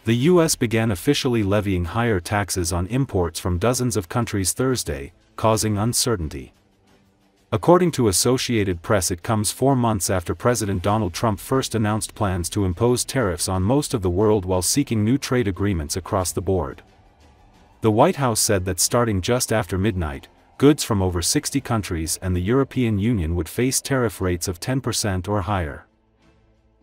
The US began officially levying higher taxes on imports from dozens of countries Thursday, causing uncertainty. According to Associated Press, it comes 4 months after President Donald Trump first announced plans to impose tariffs on most of the world while seeking new trade agreements across the board. The White House said that starting just after midnight, goods from over 60 countries and the European Union would face tariff rates of 10% or higher.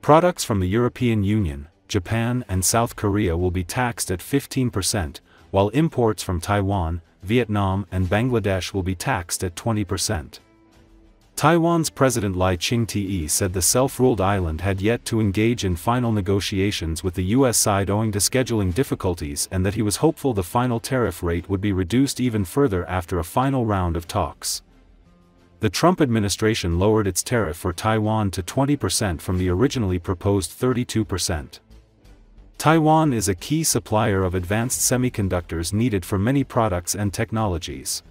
Products from the European Union, Japan and South Korea will be taxed at 15%, while imports from Taiwan, Vietnam and Bangladesh will be taxed at 20%. Taiwan's President Ching-te said the self-ruled island had yet to engage in final negotiations with the US side owing to scheduling difficulties, and that he was hopeful the final tariff rate would be reduced even further after a final round of talks. The Trump administration lowered its tariff for Taiwan to 20% from the originally proposed 32%. Taiwan is a key supplier of advanced semiconductors needed for many products and technologies.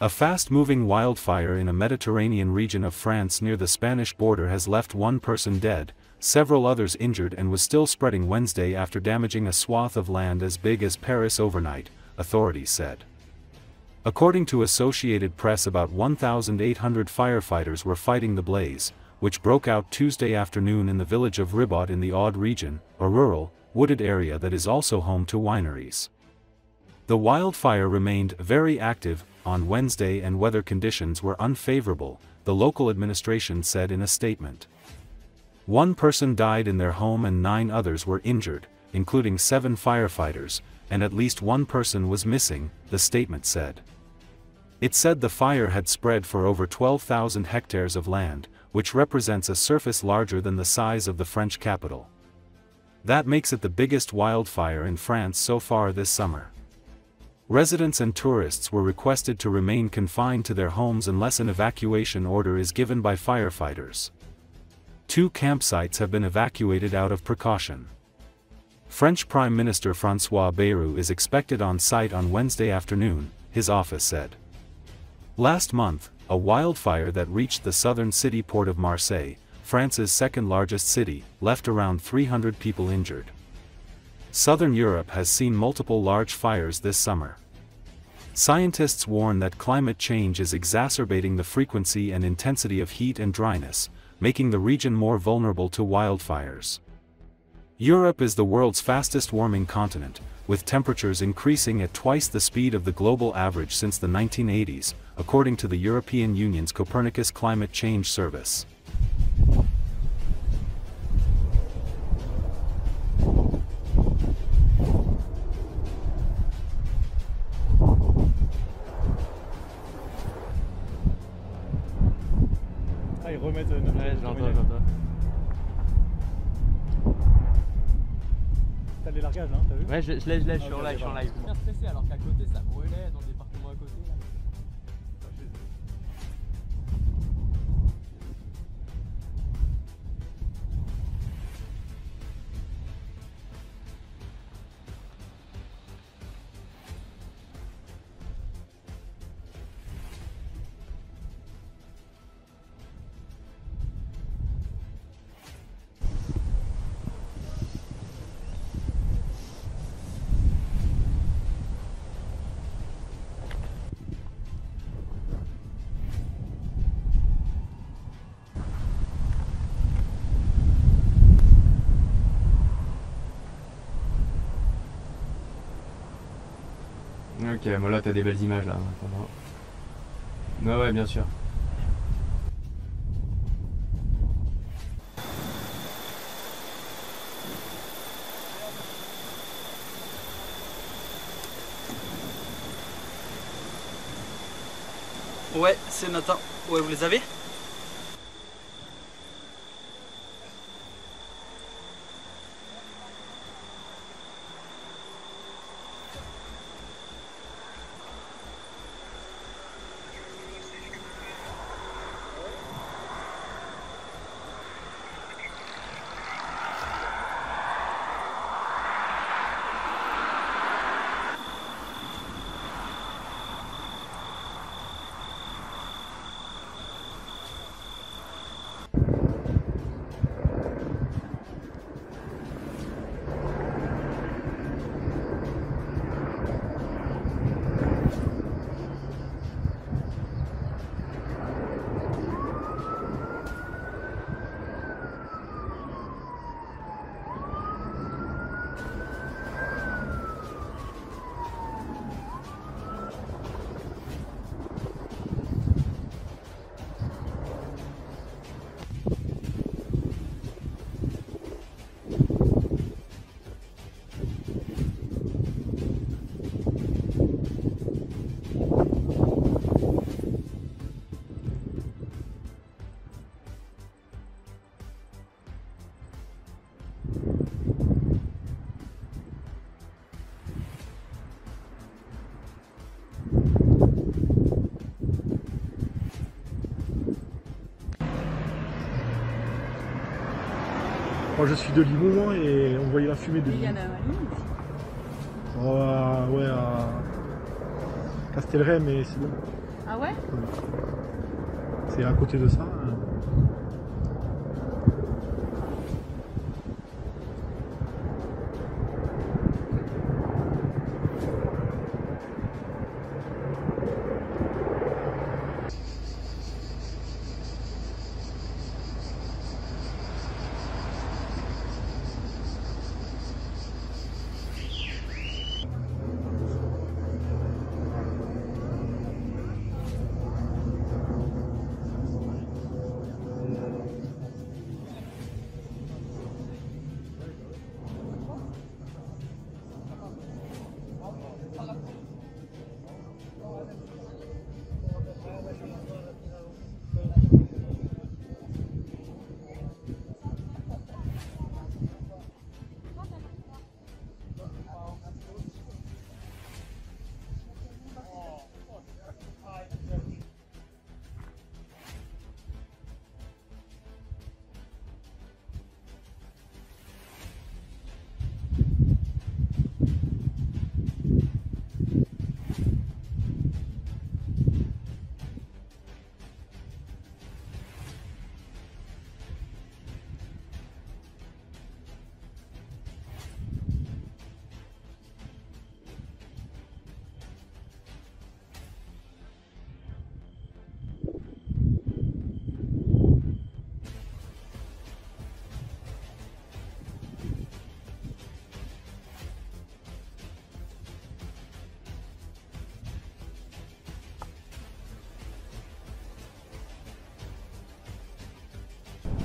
A fast-moving wildfire in a Mediterranean region of France near the Spanish border has left one person dead, several others injured, and was still spreading Wednesday after damaging a swath of land as big as Paris overnight, authorities said. According to Associated Press, about 1,800 firefighters were fighting the blaze, which broke out Tuesday afternoon in the village of Ribot in the Aude region, a rural, wooded area that is also home to wineries. The wildfire remained very active on Wednesday and weather conditions were unfavorable, the local administration said in a statement. One person died in their home and 9 others were injured, including 7 firefighters, and at least one person was missing, the statement said. It said the fire had spread for over 12,000 hectares of land, which represents a surface larger than the size of the French capital. That makes it the biggest wildfire in France so far this summer. Residents and tourists were requested to remain confined to their homes unless an evacuation order is given by firefighters. 2 campsites have been evacuated out of precaution. French Prime Minister François Bayrou is expected on site on Wednesday afternoon, his office said. Last month, a wildfire that reached the southern city port of Marseille, France's second-largest city, left around 300 people injured. Southern Europe has seen multiple large fires this summer. Scientists warn that climate change is exacerbating the frequency and intensity of heat and dryness, making the region more vulnerable to wildfires. Europe is the world's fastest warming continent, with temperatures increasing at twice the speed of the global average since the 1980s, according to the European Union's Copernicus Climate Change Service. remettre notre... Ouais, j'entends. T'as les largages, hein, t'as vu? Ouais, je lève, je suis en live, Je suis bien stressé alors qu'à côté ça brûlait dans le département à côté là. Ok, bon là t'as des belles images là. Ouais, bien sûr. Ouais, c'est Nathan. Ouais, vous les avez? Moi je suis de Limoux et on voyait la fumée de Il y en Limoux. a un ligne aussi. Oh, ouais, à Castelray, mais c'est bon. Ah ouais? C'est à côté de ça. Hein.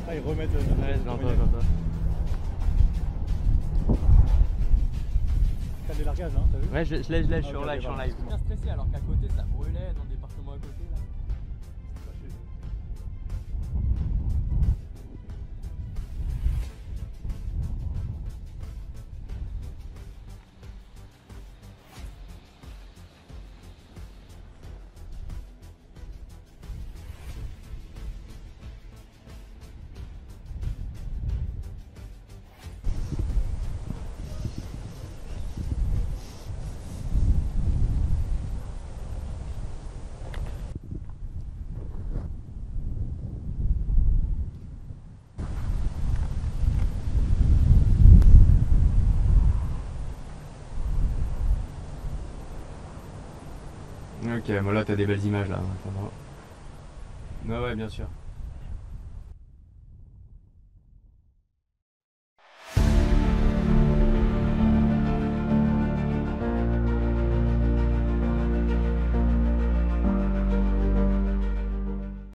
Ah, ils remettent... Ouais, j'entends. T'as des largages, hein, t'as vu? Ouais, je lève, je suis en live, bien stressé alors qu'à côté ça brûlait dans le département à côté là. Ok, bon là t'as des belles images là, en attendant. Ouais, ouais, bien sûr.